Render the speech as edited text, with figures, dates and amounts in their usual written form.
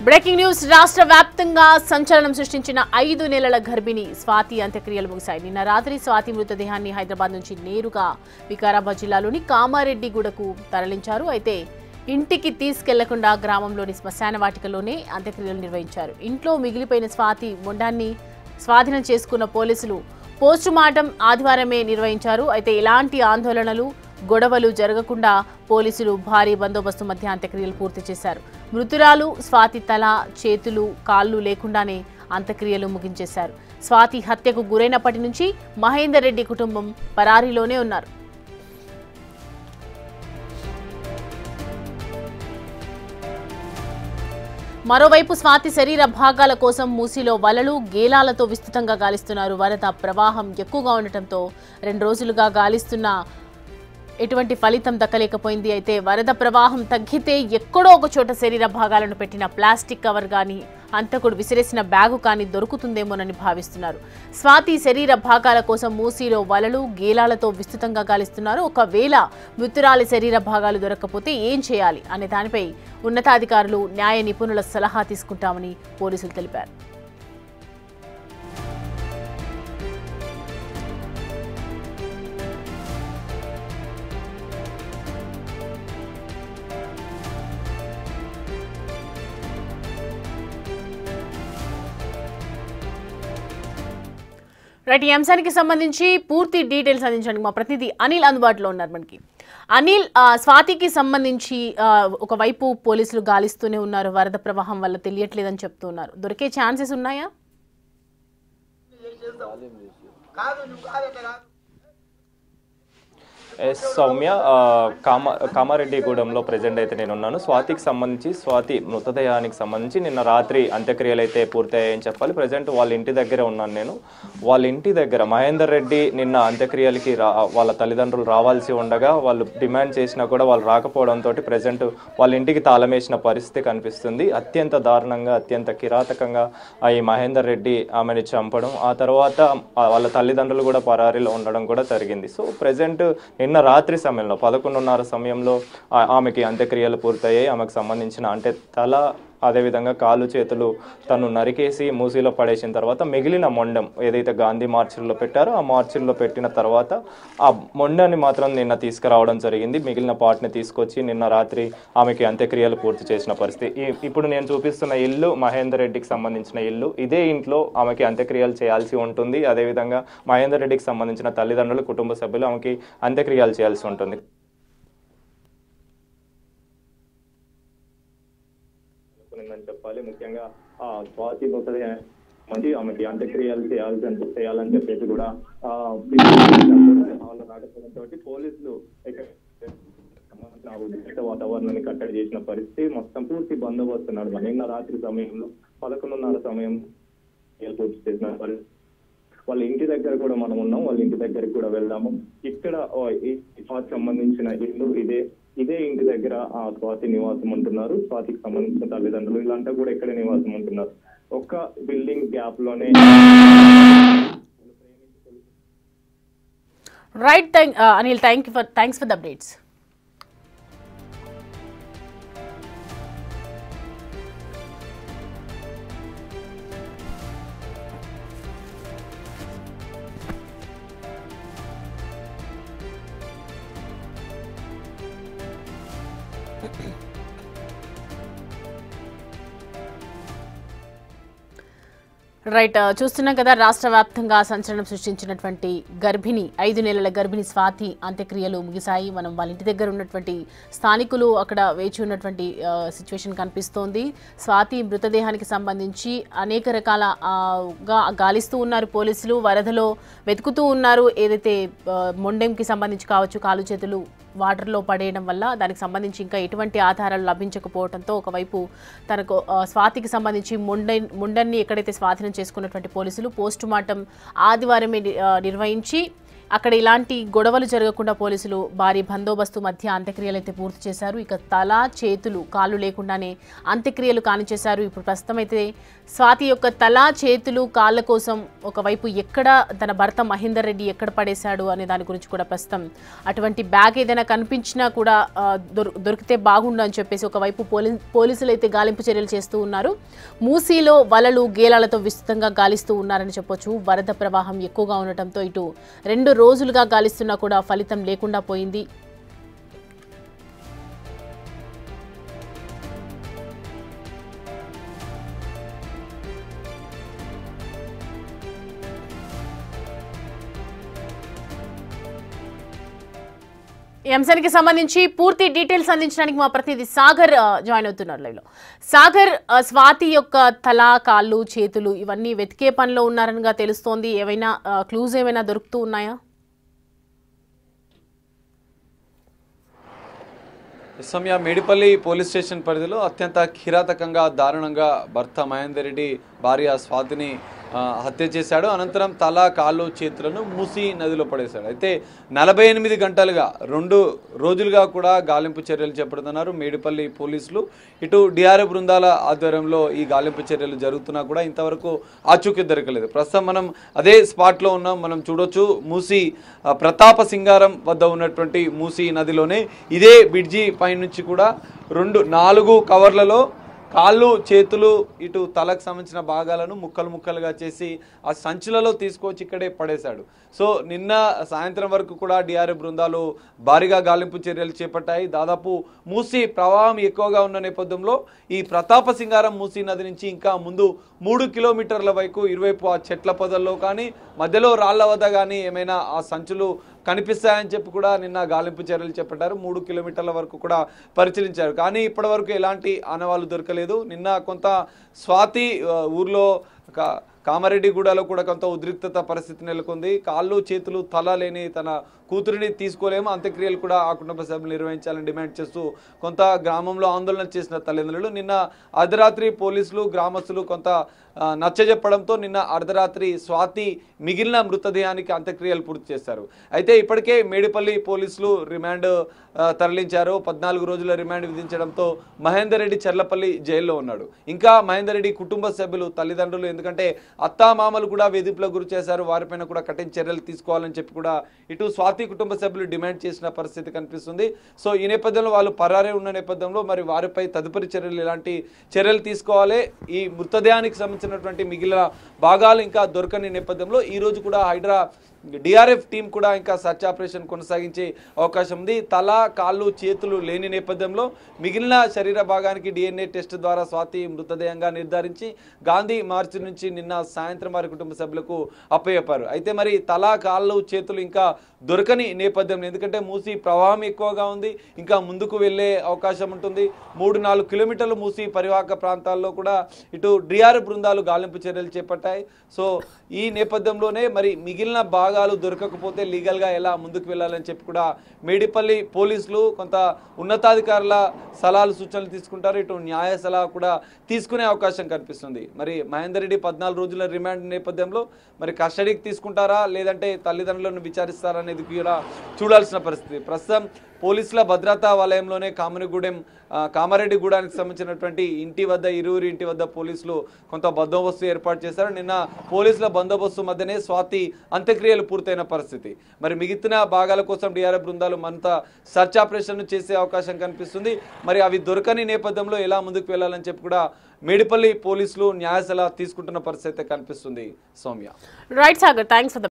Breaking news రాష్ట్ర వ్యాప్తంగా సంచలనం సృష్టించిన 5 నెలల గర్భిణి స్వాతి అంత్యక్రియలు ముగిశాయి. నిన్న రాత్రి స్వాతి మృతదేహాన్ని హైదరాబాద్ నుంచి నేరుగా వికారాబాద్ జిల్లాలోని కామారెడ్డిగూడకు తరలించారు. అయితే ఇంటికి తీసుకెళ్లకుండా గ్రామంలోని శ్మశాన వాటికలోనే అంత్యక్రియలు నిర్వహించారు. ఇంట్లో మిగిలిపోయిన స్వాతి మొండాన్ని స్వాధీనం చేసుకున్న పోలీసులు పోస్టుమార్టం ఆదివారమే నిర్వహించారు. అయితే ఇలాంటి ఆందోళనలు గొడవలు జరగకుండా పోలీసులు భారీ బందోబస్తు మధ్య అంత్యక్రియలు పూర్తి చేశారు. మృతురాలు స్వాతి తల, చేతులు, కాళ్లు లేకుండానే అంత్యక్రియలు ముగించేశారు. స్వాతి హత్యకు గురైనప్పటి నుంచి మహేందర్ రెడ్డి కుటుంబం పరారీలోనే ఉన్నారు. మరోవైపు స్వాతి శరీర భాగాల కోసం మూసీలో వలలు, గేలాలతో విస్తృతంగా గాలిస్తున్నారు. వరద ప్రవాహం ఎక్కువగా ఉండటంతో 2 రోజులుగా గాలిస్తున్న ఎటువంటి ఫలితం దక్కలేకపోయింది. అయితే వరద ప్రవాహం తగ్గితే ఎక్కడో ఒక చోట శరీర భాగాలను పెట్టిన ప్లాస్టిక్ కవర్ కానీ, హంతకుడు విసిరేసిన బ్యాగు కానీ దొరుకుతుందేమోనని భావిస్తున్నారు. స్వాతి శరీర భాగాల కోసం మూసీలో వలలు, గేలాలతో విస్తృతంగా గాలిస్తున్నారు. ఒకవేళ మృతురాలి శరీర భాగాలు దొరకకపోతే ఏం చేయాలి అనే దానిపై ఉన్నతాధికారులు, న్యాయ నిపుణుల సలహా తీసుకుంటామని పోలీసులు తెలిపారు. రైట్, ఈ అంశానికి సంబంధించి పూర్తి డీటెయిల్స్ అందించడానికి మా ప్రతినిధి అనిల్ అందుబాటులో ఉన్నారు. మనకి అనిల్, స్వాతికి సంబంధించి ఒకవైపు పోలీసులు గాలిస్తూనే ఉన్నారు, వరద ప్రవాహం వల్ల తెలియట్లేదని చెప్తూ ఉన్నారు. దొరికే ఛాన్సెస్ ఉన్నాయా? సౌమ్య, కామారెడ్డిగూడెంలో ప్రజెంట్ అయితే నేను ఉన్నాను. స్వాతి మృతదేహానికి సంబంధించి నిన్న రాత్రి అంత్యక్రియలు అయితే పూర్తయ్యాయని చెప్పాలి. ప్రజెంట్ వాళ్ళ ఇంటి దగ్గరే ఉన్నాను నేను. వాళ్ళ ఇంటి దగ్గర మహేందర్ రెడ్డి నిన్న అంత్యక్రియలకి వాళ్ళ తల్లిదండ్రులు రావాల్సి ఉండగా వాళ్ళు డిమాండ్ చేసినా కూడా వాళ్ళు రాకపోవడంతో ప్రజెంట్ వాళ్ళ ఇంటికి తాళం వేసిన పరిస్థితి కనిపిస్తుంది. అత్యంత దారుణంగా, అత్యంత కిరాతకంగా ఈ మహేందర్ రెడ్డి ఆమెని చంపడం, ఆ తర్వాత వాళ్ళ తల్లిదండ్రులు కూడా పరారీలో ఉండడం కూడా జరిగింది. సో ప్రజెంట్ నిన్న రాత్రి సమయంలో 11:30 సమయంలో ఆమెకి అంత్యక్రియలు పూర్తయ్యాయి. ఆమెకు సంబంధించిన అంటే తల, అదేవిధంగా కాలు, చేతులు తను నరికేసి మూసీలో పడేసిన తర్వాత మిగిలిన మొండం ఏదైతే గాంధీ మార్చిల్లో పెట్టారో ఆ మార్చిల్లో పెట్టిన తర్వాత ఆ మొండాన్ని మాత్రం నిన్న తీసుకురావడం జరిగింది. మిగిలిన పార్ట్ని తీసుకొచ్చి నిన్న రాత్రి ఆమెకి అంత్యక్రియలు పూర్తి చేసిన పరిస్థితి. ఇప్పుడు నేను చూపిస్తున్న ఇల్లు మహేందర్ రెడ్డికి సంబంధించిన ఇల్లు. ఇదే ఇంట్లో ఆమెకి అంత్యక్రియలు చేయాల్సి ఉంటుంది. అదేవిధంగా మహేందర్ రెడ్డికి సంబంధించిన తల్లిదండ్రులు, కుటుంబ సభ్యులు ఆమెకి అంత్యక్రియలు చేయాల్సి ఉంటుంది. చెప్పాలి, ముఖ్యంగా స్వాతి మంచి ఆమెకి అంత్యక్రియలు చేయాలని చెప్పేసి కూడా రాకపోవడంతో పోలీసులు వాతావరణాన్ని కట్టడి చేసిన పరిస్థితి. మొత్తం పూర్తి బందోబస్తు నడుమ నిన్న రాత్రి సమయంలో 11:30 సమయం పూర్తి చేసిన పరిస్థితి. వాళ్ళ ఇంటి దగ్గర కూడా మనం ఉన్నాం, వాళ్ళ ఇంటి దగ్గరికి కూడా వెళ్దాము. ఇక్కడ స్వాతికి సంబంధించిన ఇల్లు ఇదే ఇంటి దగ్గర స్వాతి నివాసం ఉంటున్నారు. స్వాతికి సంబంధించిన తల్లిదండ్రులు వీళ్ళంతా కూడా ఇక్కడే నివాసం ఉంటున్నారు. ఒక్క బిల్డింగ్ గ్యాప్ లోనే. Right, Anil, thanks for the updates. Right, చూస్తున్నాం కదా, రాష్ట్ర వ్యాప్తంగా సంచలనం సృష్టించినటువంటి 5 నెలల గర్భిణి స్వాతి అంత్యక్రియలు ముగిశాయి. మనం వాళ్ళ ఇంటి దగ్గర ఉన్నటువంటి స్థానికులు అక్కడ వేచి ఉన్నటువంటి సిచ్యువేషన్ కనిపిస్తోంది. స్వాతి మృతదేహానికి సంబంధించి అనేక రకాలగా గాలిస్తూ ఉన్నారు పోలీసులు, వరదలో వెతుకుతూ ఉన్నారు. ఏదైతే మొండెంకి సంబంధించి కావచ్చు, కాలు చేతులు వాటర్లో పడేయడం వల్ల దానికి సంబంధించి ఇంకా ఎటువంటి ఆధారాలు లభించకపోవడంతో ఒకవైపు తనకు స్వాతికి సంబంధించి ముండన్ని ఎక్కడైతే స్వాధీనం చేసుకున్నటువంటి పోలీసులు పోస్టుమార్టం ఆదివారమే నిర్వహించి అక్కడ ఇలాంటి గొడవలు జరగకుండా పోలీసులు భారీ బందోబస్తు మధ్య అంత్యక్రియలు అయితే పూర్తి చేశారు. ఇక తల చేతులు కాళ్ళు లేకుండానే అంత్యక్రియలు కానిచేశారు. ఇప్పుడు ప్రస్తుతం అయితే స్వాతి యొక్క తల చేతులు కాళ్ళ కోసం ఒకవైపు ఎక్కడ తన భర్త మహేందర్ రెడ్డి ఎక్కడ పడేశాడు అనే దాని గురించి కూడా ప్రస్తుతం అటువంటి బ్యాగ్ ఏదైనా కనిపించినా కూడా దొరికితే బాగుండు అని చెప్పేసి ఒకవైపు పోలీసులు అయితే గాలింపు చర్యలు చేస్తూ ఉన్నారు. మూసీలో వలలు గేలాలతో విస్తృతంగా గాలిస్తూ ఉన్నారని చెప్పొచ్చు. వరద ప్రవాహం ఎక్కువగా ఉండటంతో ఇటు 2 రోజులుగా గాలిస్తున్నా కూడా ఫలితం లేకుండా పోయింది. ఈ అంశానికి సంబంధించి పూర్తి డీటెయిల్స్ అందించడానికి మా ప్రతినిధి సాగర్ జాయిన్ అవుతున్నారు లైవ్ లో. సాగర్, స్వాతి యొక్క తల కాళ్ళు చేతులు ఇవన్నీ వెతికే పనిలో ఉన్నారనిగా తెలుస్తోంది. ఏవైనా క్లూజ్ ఏమైనా దొరుకుతూ ఉన్నాయా? సమయ మేడిపల్లి పోలీస్ స్టేషన్ పరిధిలో అత్యంత కిరాతకంగా దారుణంగా భర్త మహేందర్ రెడ్డి భార్య స్వాతిని హత్య చేశాడు. అనంతరం తల కాళ్ళు చేతులను మూసీ నదిలో పడేశాడు. అయితే 48 గంటలుగా 2 రోజులుగా కూడా గాలింపు చర్యలు చేపడుతున్నారు మేడిపల్లి పోలీసులు. ఇటు డిఆర్ఎఫ్ బృందాల ఆధ్వర్యంలో ఈ గాలింపు చర్యలు జరుగుతున్నా కూడా ఇంతవరకు ఆచూకీ దొరకలేదు. ప్రస్తుతం మనం అదే స్పాట్లో ఉన్నాం. మనం చూడొచ్చు మూసీ ప్రతాప సింగారం వద్ద ఉన్నటువంటి మూసీ నదిలోనే ఇదే బ్రిడ్జి పై నుంచి కూడా 4 కవర్లలో కాళ్ళు చేతులు ఇటు తలకు సంబంధించిన భాగాలను ముక్కలుగా చేసి ఆ సంచులలో తీసుకొచ్చి ఇక్కడే పడేశాడు. సో నిన్న సాయంత్రం వరకు కూడా డిఆర్ఎఫ్ బృందాలు భారీగా గాలింపు చర్యలు చేపట్టాయి. దాదాపు మూసీ ప్రవాహం ఎక్కువగా ఉన్న నేపథ్యంలో ఈ ప్రతాప సింగారం మూసీ నది నుంచి ఇంకా ముందు 3 కిలోమీటర్ల వైపు ఇరువైపు ఆ చెట్ల పొదల్లో కానీ మధ్యలో రాళ్ల వద్ద కానీ ఏమైనా ఆ సంచులు కనిపిస్తాయని చెప్పి కూడా నిన్న గాలింపు చర్యలు చేపట్టారు. 3 కిలోమీటర్ల వరకు కూడా పరిశీలించారు. కానీ ఇప్పటి వరకు ఎలాంటి ఆనవాళ్లు దొరకలేదు. నిన్న కొంత స్వాతి ఊర్లో కామారెడ్డిగూడలో కూడా కొంత ఉద్రిక్తత పరిస్థితి నెలకొంది. కాళ్ళు చేతులు తల లేని తన కూతురిని తీసుకోలేము, అంత్యక్రియలు కూడా ఆ కుటుంబ సభ్యులు నిర్వహించాలని డిమాండ్ చేస్తూ కొంత గ్రామంలో ఆందోళన చేసిన తల్లిదండ్రులు నిన్న అర్ధరాత్రి పోలీసులు గ్రామస్తులు కొంత నచ్చజెప్పడంతో నిన్న అర్ధరాత్రి స్వాతి మిగిలిన మృతదేహానికి అంత్యక్రియలు పూర్తి చేశారు. అయితే ఇప్పటికే మేడిపల్లి పోలీసులు రిమాండ్ తరలించారు. 14 రోజుల రిమాండ్ విధించడంతో మహేందర్ రెడ్డి చర్లపల్లి జైల్లో ఉన్నాడు. ఇంకా మహేందర్ రెడ్డి కుటుంబ సభ్యులు తల్లిదండ్రులు ఎందుకంటే అత్తామామలు కూడా వేధింపులకు గురి చేశారు, వారిపైన కూడా కఠిన చర్యలు తీసుకోవాలని చెప్పి కూడా ఇటు స్వాతి కుటుంబ సభ్యులు డిమాండ్ చేసిన పరిస్థితి కనిపిస్తుంది. సో ఈ నేపథ్యంలో వాళ్ళు పరారే ఉన్న నేపథ్యంలో మరి వారిపై తదుపరి చర్యలు ఎలాంటి చర్యలు తీసుకోవాలి, ఈ మృతదేహానికి సంబంధించినటువంటి మిగిలిన భాగాలు ఇంకా దొరకని నేపథ్యంలో ఈ రోజు కూడా హైడ్రా డిఆర్ఎఫ్ టీం కూడా ఇంకా సర్చ్ ఆపరేషన్ కొనసాగించే అవకాశం ఉంది. తల కాళ్ళు చేతులు లేని నేపథ్యంలో మిగిలిన శరీర భాగానికి DNA టెస్ట్ ద్వారా స్వాతి మృతదేహంగా నిర్ధారించి గాంధీ మార్చి నుంచి నిన్న సాయంత్రం వారి కుటుంబ సభ్యులకు అప్పచెప్పారు. అయితే మరి తల కాళ్ళు చేతులు ఇంకా దొరకని నేపథ్యంలో ఎందుకంటే మూసీ ప్రవాహం ఎక్కువగా ఉంది, ఇంకా ముందుకు వెళ్ళే అవకాశం ఉంటుంది. 3-4 కిలోమీటర్లు మూసీ పరివాహక ప్రాంతాల్లో కూడా ఇటు డిఆర్ఎఫ్ బృందాలు గాలింపు చర్యలు చేపట్టాయి. సో ఈ నేపథ్యంలోనే మరి మిగిలిన భాగాలు దొరకకపోతే లీగల్గా ఎలా ముందుకు వెళ్ళాలని చెప్పి కూడా మేడిపల్లి పోలీసులు కొంత ఉన్నతాధికారుల సలహాలు సూచనలు తీసుకుంటారు. ఇటు న్యాయ సలహా కూడా తీసుకునే అవకాశం కనిపిస్తుంది. మరి మహేందర్ రెడ్డి 14 రోజుల రిమాండ్ నేపథ్యంలో మరి కస్టడీకి తీసుకుంటారా లేదంటే తల్లిదండ్రులను విచారిస్తారా అనేది కూడా చూడాల్సిన పరిస్థితి. ప్రస్తుతం పోలీసుల భద్రతా వలయంలోనే కామారెడ్డిగూడానికి సంబంధించినటువంటి ఇంటి వద్ద ఇరువురి ఇంటి వద్ద పోలీసులు కొంత బందోబస్తు ఏర్పాటు చేశారు. నిన్న పోలీసుల బందోబస్తు మధ్యనే స్వాతి అంత్యక్రియలు పూర్తయిన పరిస్థితి. మరి మిగిలిన భాగాల కోసం డిఆర్ఎఫ్ బృందాలు మరింత సర్చ్ ఆపరేషన్ చేసే అవకాశం కనిపిస్తుంది. మరి అవి దొరకని నేపథ్యంలో ఎలా ముందుకు వెళ్లాలని చెప్పి కూడా మేడిపల్లి పోలీసులు న్యాయ సలహా తీసుకుంటున్న పరిస్థితి కనిపిస్తుంది. Soumya. Right Sagar, thanks for the